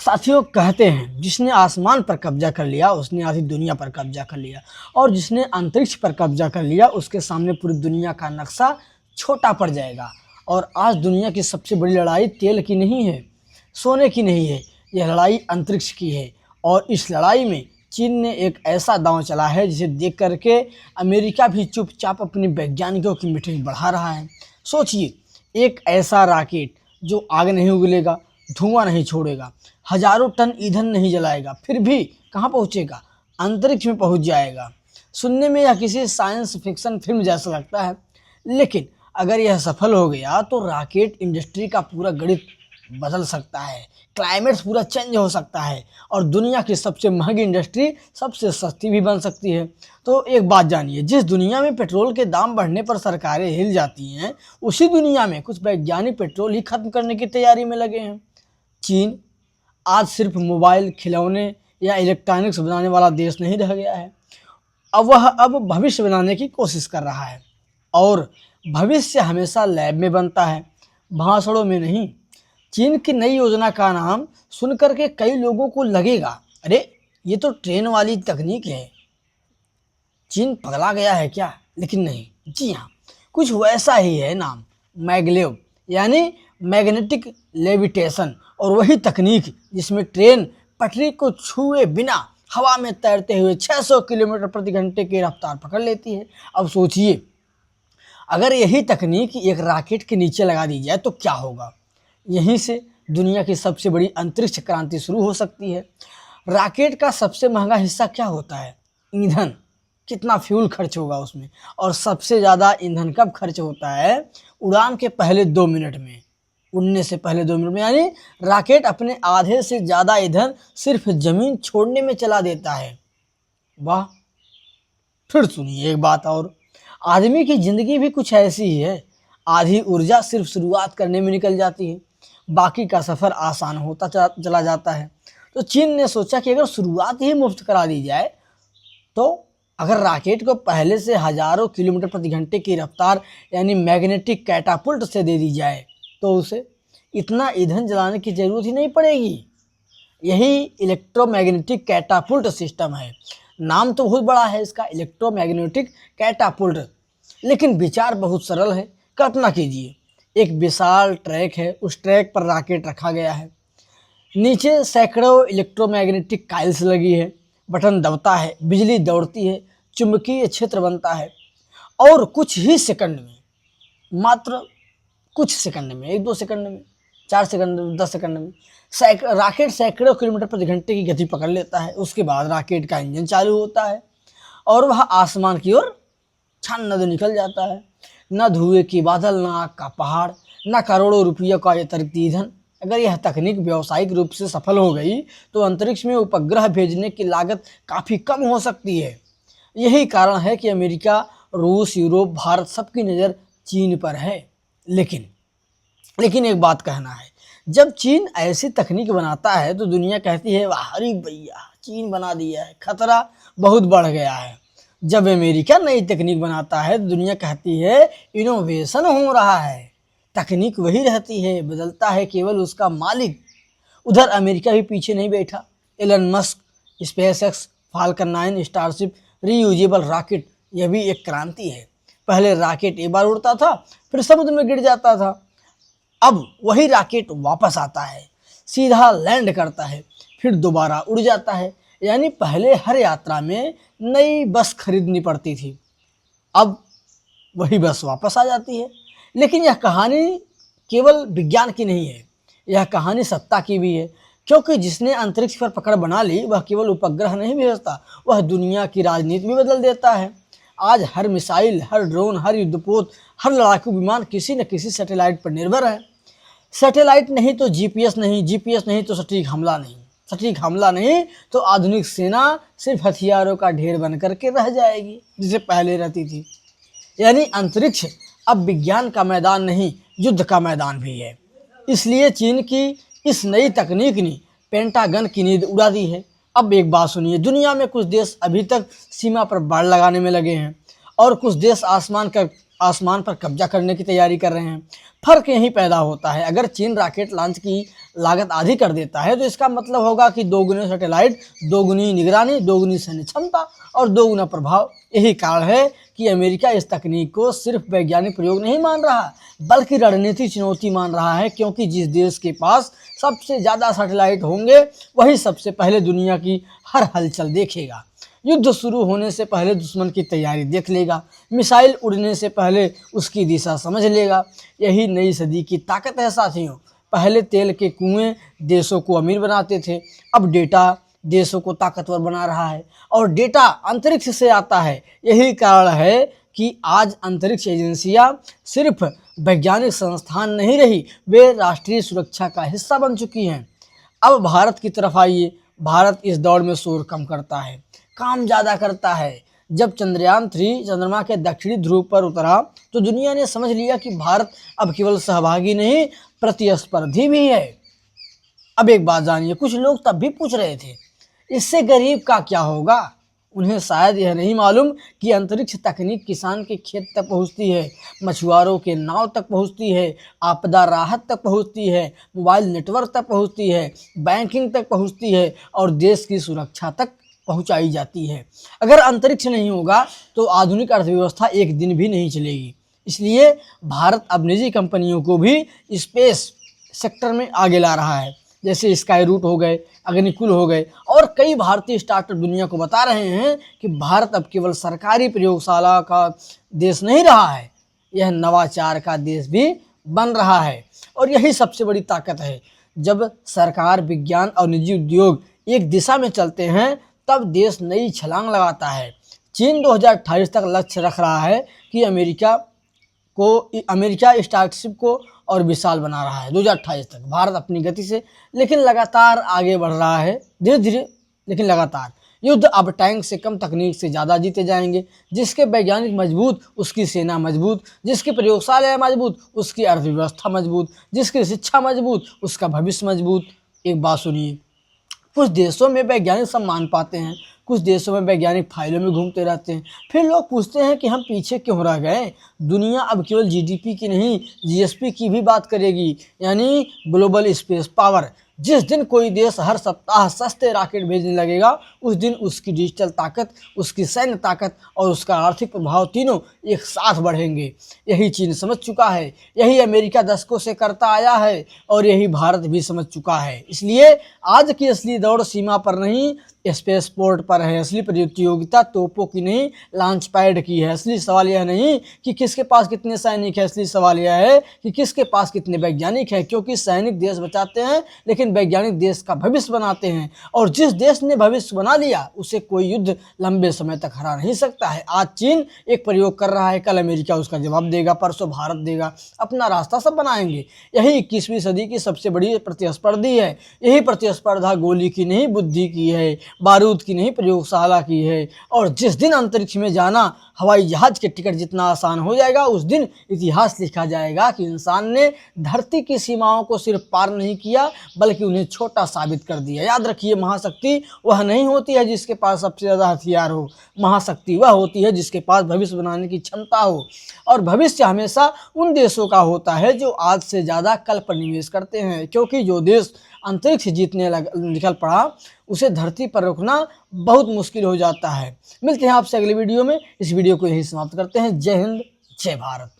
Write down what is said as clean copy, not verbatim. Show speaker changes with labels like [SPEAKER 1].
[SPEAKER 1] साथियों, कहते हैं जिसने आसमान पर कब्जा कर लिया उसने आधी दुनिया पर कब्जा कर लिया, और जिसने अंतरिक्ष पर कब्जा कर लिया उसके सामने पूरी दुनिया का नक्शा छोटा पड़ जाएगा। और आज दुनिया की सबसे बड़ी लड़ाई तेल की नहीं है, सोने की नहीं है, यह लड़ाई अंतरिक्ष की है। और इस लड़ाई में चीन ने एक ऐसा दांव चला है जिसे देख करके अमेरिका भी चुपचाप अपने वैज्ञानिकों की मीटिंग बढ़ा रहा है। सोचिए, एक ऐसा रॉकेट जो आग नहीं उगलेगा, धुआं नहीं छोड़ेगा, हजारों टन ईंधन नहीं जलाएगा, फिर भी कहाँ पहुँचेगा? अंतरिक्ष में पहुँच जाएगा। सुनने में यह किसी साइंस फिक्शन फिल्म जैसा लगता है, लेकिन अगर यह सफल हो गया तो रॉकेट इंडस्ट्री का पूरा गणित बदल सकता है, क्लाइमेट पूरा चेंज हो सकता है, और दुनिया की सबसे महंगी इंडस्ट्री सबसे सस्ती भी बन सकती है। तो एक बात जानिए, जिस दुनिया में पेट्रोल के दाम बढ़ने पर सरकारें हिल जाती हैं, उसी दुनिया में कुछ वैज्ञानिक पेट्रोल ही खत्म करने की तैयारी में लगे हैं। चीन आज सिर्फ मोबाइल, खिलौने या इलेक्ट्रॉनिक्स बनाने वाला देश नहीं रह गया है। अब भविष्य बनाने की कोशिश कर रहा है, और भविष्य हमेशा लैब में बनता है, भाषणों में नहीं। चीन की नई योजना का नाम सुनकर के कई लोगों को लगेगा, अरे ये तो ट्रेन वाली तकनीक है, चीन पगला गया है क्या? लेकिन नहीं, जी हाँ, कुछ वैसा ही है नाम, मैगलेव, यानी मैग्नेटिक लेविटेशन। और वही तकनीक जिसमें ट्रेन पटरी को छुए बिना हवा में तैरते हुए 600 किलोमीटर प्रति घंटे की रफ्तार पकड़ लेती है। अब सोचिए, अगर यही तकनीक एक रॉकेट के नीचे लगा दी जाए तो क्या होगा? यहीं से दुनिया की सबसे बड़ी अंतरिक्ष क्रांति शुरू हो सकती है। रॉकेट का सबसे महंगा हिस्सा क्या होता है? ईंधन। कितना फ्यूल खर्च होगा उसमें? और सबसे ज़्यादा ईंधन कब खर्च होता है? उड़ान के पहले 2 मिनट में, उड़ने से पहले 2 मिनट में। यानी रॉकेट अपने आधे से ज़्यादा ईंधन सिर्फ ज़मीन छोड़ने में चला देता है। वाह! फिर सुनिए एक बात और, आदमी की ज़िंदगी भी कुछ ऐसी ही है। आधी ऊर्जा सिर्फ शुरुआत करने में निकल जाती है, बाकी का सफ़र आसान होता चला जाता है। तो चीन ने सोचा कि अगर शुरुआत ही मुफ्त करा दी जाए, तो अगर रॉकेट को पहले से हजारों किलोमीटर प्रति घंटे की रफ्तार यानी मैग्नेटिक कैटापुल्ट से दे दी जाए, तो उसे इतना ईंधन जलाने की ज़रूरत ही नहीं पड़ेगी। यही इलेक्ट्रोमैग्नेटिक कैटापुल्ट सिस्टम है। नाम तो बहुत बड़ा है इसका, इलेक्ट्रोमैग्नेटिक कैटापुल्ट, लेकिन विचार बहुत सरल है। कल्पना कीजिए, एक विशाल ट्रैक है, उस ट्रैक पर रॉकेट रखा गया है, नीचे सैकड़ों इलेक्ट्रोमैग्नेटिक काइल्स लगी है, बटन दबता है, बिजली दौड़ती है, चुंबकीय क्षेत्र बनता है, और कुछ ही सेकंड में, मात्र कुछ सेकंड में, 1-2 सेकंड में, 4 सेकंड में, 10 सेकंड में रॉकेट सैकड़ों किलोमीटर प्रति घंटे की गति पकड़ लेता है। उसके बाद रॉकेट का इंजन चालू होता है और वह आसमान की ओर छन नद निकल जाता है। न धुएं की बादल, न आग का पहाड़, न करोड़ों रुपयों का अतिरिक्त ईंधन। अगर यह तकनीक व्यावसायिक रूप से सफल हो गई तो अंतरिक्ष में उपग्रह भेजने की लागत काफ़ी कम हो सकती है। यही कारण है कि अमेरिका, रूस, यूरोप, भारत सबकी नज़र चीन पर है। लेकिन एक बात कहना है, जब चीन ऐसी तकनीक बनाता है तो दुनिया कहती है, वाह अरे भैया चीन बना दिया है, खतरा बहुत बढ़ गया है। जब अमेरिका नई तकनीक बनाता है तो दुनिया कहती है, इनोवेशन हो रहा है। तकनीक वही रहती है, बदलता है केवल उसका मालिक। उधर अमेरिका भी पीछे नहीं बैठा। Elon Musk, SpaceX, Falcon 9, Starship, reusable rocket, यह भी एक क्रांति है। पहले रॉकेट एक बार उड़ता था, फिर समुद्र में गिर जाता था। अब वही रॉकेट वापस आता है, सीधा लैंड करता है, फिर दोबारा उड़ जाता है। यानी पहले हर यात्रा में नई बस खरीदनी पड़ती थी, अब वही बस वापस आ जाती है। लेकिन यह कहानी केवल विज्ञान की नहीं है, यह कहानी सत्ता की भी है। क्योंकि जिसने अंतरिक्ष पर पकड़ बना ली वह केवल उपग्रह नहीं भेजता, वह दुनिया की राजनीति भी बदल देता है। आज हर मिसाइल, हर ड्रोन, हर युद्धपोत, हर लड़ाकू विमान किसी न किसी सैटेलाइट पर निर्भर है। सैटेलाइट नहीं तो जीपीएस नहीं, जीपीएस नहीं तो सटीक हमला नहीं, सटीक हमला नहीं तो आधुनिक सेना सिर्फ हथियारों का ढेर बन करके रह जाएगी जिसे पहले रहती थी। यानी अंतरिक्ष अब विज्ञान का मैदान नहीं, युद्ध का मैदान भी है। इसलिए चीन की इस नई तकनीक ने पेंटागन की नींद उड़ा दी है। अब एक बात सुनिए, दुनिया में कुछ देश अभी तक सीमा पर बाड़ लगाने में लगे हैं और कुछ देश आसमान पर कब्जा करने की तैयारी कर रहे हैं। फर्क यहीं पैदा होता है। अगर चीन रॉकेट लॉन्च की लागत आधी कर देता है, तो इसका मतलब होगा कि दोगुने सैटेलाइट, दोगुनी निगरानी, दोगुनी सैन्य क्षमता और दोगुना प्रभाव। यही कारण है कि अमेरिका इस तकनीक को सिर्फ वैज्ञानिक प्रयोग नहीं मान रहा, बल्कि रणनीतिक चुनौती मान रहा है, क्योंकि जिस देश के पास सबसे ज़्यादा सैटेलाइट होंगे वही सबसे पहले दुनिया की हर हलचल देखेगा। युद्ध शुरू होने से पहले दुश्मन की तैयारी देख लेगा, मिसाइल उड़ने से पहले उसकी दिशा समझ लेगा। यही नई सदी की ताकत है साथियों। पहले तेल के कुएं देशों को अमीर बनाते थे, अब डेटा देशों को ताकतवर बना रहा है, और डेटा अंतरिक्ष से आता है। यही कारण है कि आज अंतरिक्ष एजेंसियां सिर्फ वैज्ञानिक संस्थान नहीं रही, वे राष्ट्रीय सुरक्षा का हिस्सा बन चुकी हैं। अब भारत की तरफ आइए। भारत इस दौड़ में शोर कम करता है, काम ज़्यादा करता है। जब चंद्रयान 3 चंद्रमा के दक्षिणी ध्रुव पर उतरा तो दुनिया ने समझ लिया कि भारत अब केवल सहभागी नहीं, प्रतिस्पर्धी भी है। अब एक बात जानिए, कुछ लोग तब भी पूछ रहे थे इससे गरीब का क्या होगा। उन्हें शायद यह नहीं मालूम कि अंतरिक्ष तकनीक किसान के खेत तक पहुंचती है, मछुआरों के नाव तक पहुंचती है, आपदा राहत तक पहुंचती है, मोबाइल नेटवर्क तक पहुंचती है, बैंकिंग तक पहुंचती है और देश की सुरक्षा तक पहुंचाई जाती है। अगर अंतरिक्ष नहीं होगा तो आधुनिक अर्थव्यवस्था एक दिन भी नहीं चलेगी। इसलिए भारत अब निजी कंपनियों को भी स्पेस सेक्टर में आगे ला रहा है, जैसे स्काई रूट हो गए, अग्निकुल हो गए, और कई भारतीय स्टार्टअप दुनिया को बता रहे हैं कि भारत अब केवल सरकारी प्रयोगशाला का देश नहीं रहा है, यह नवाचार का देश भी बन रहा है। और यही सबसे बड़ी ताकत है। जब सरकार, विज्ञान और निजी उद्योग एक दिशा में चलते हैं तब देश नई छलांग लगाता है। चीन 2028 तक लक्ष्य रख रहा है कि अमेरिका स्टार्टशिप को और विशाल बना रहा है 2028 तक। भारत अपनी गति से लेकिन लगातार आगे बढ़ रहा है, धीरे धीरे लेकिन लगातार। युद्ध अब टैंक से कम, तकनीक से ज़्यादा जीते जाएंगे। जिसके वैज्ञानिक मजबूत उसकी सेना मजबूत, जिसकी प्रयोगशाला मजबूत उसकी अर्थव्यवस्था मजबूत, जिसकी शिक्षा मजबूत उसका भविष्य मजबूत। एक बात सुनिए, कुछ देशों में वैज्ञानिक सम्मान पाते हैं, कुछ देशों में वैज्ञानिक फाइलों में घूमते रहते हैं, फिर लोग पूछते हैं कि हम पीछे क्यों रह गए। दुनिया अब केवल जीडीपी की नहीं, जीएसपी की भी बात करेगी, यानी ग्लोबल स्पेस पावर। जिस दिन कोई देश हर सप्ताह सस्ते रॉकेट भेजने लगेगा, उस दिन उसकी डिजिटल ताकत, उसकी सैन्य ताकत और उसका आर्थिक प्रभाव तीनों एक साथ बढ़ेंगे। यही चीन समझ चुका है, यही अमेरिका दशकों से करता आया है और यही भारत भी समझ चुका है। इसलिए आज की असली दौड़ सीमा पर नहीं, स्पेस पोर्ट पर है। असली प्रतियोगिता तोपों की नहीं, लॉन्च पैड की है। असली सवाल यह नहीं कि किसके पास कितने सैनिक है, असली सवाल यह है कि किसके पास कितने वैज्ञानिक हैं, क्योंकि सैनिक देश बचाते हैं लेकिन वैज्ञानिक देश का भविष्य बनाते हैं। और जिस देश ने भविष्य बना लिया उसे कोई युद्ध लंबे समय तक हरा नहीं सकता है। आज चीन एक प्रयोग कर रहा है, कल अमेरिका उसका जवाब देगा, परसों भारत देगा। अपना रास्ता सब बनाएंगे। यही 21वीं सदी की सबसे बड़ी प्रतिस्पर्धी है। यही प्रतिस्पर्धा गोली की नहीं, बुद्धि की है, बारूद की नहीं, प्रयोगशाला की है। और जिस दिन अंतरिक्ष में जाना हवाई जहाज के टिकट जितना आसान हो जाएगा, उस दिन इतिहास लिखा जाएगा कि इंसान ने धरती की सीमाओं को सिर्फ पार नहीं किया बल्कि उन्हें छोटा साबित कर दिया। याद रखिए, महाशक्ति वह नहीं होती है जिसके पास सबसे ज़्यादा हथियार हो, महाशक्ति वह होती है जिसके पास भविष्य बनाने की क्षमता हो। और भविष्य हमेशा उन देशों का होता है जो आज से ज़्यादा कल पर निवेश करते हैं, क्योंकि जो देश अंतरिक्ष जीतने निकल पड़ा उसे धरती पर रोकना बहुत मुश्किल हो जाता है। मिलते हैं आपसे अगले वीडियो में। इस वीडियो को यही समाप्त करते हैं। जय हिंद, जय भारत।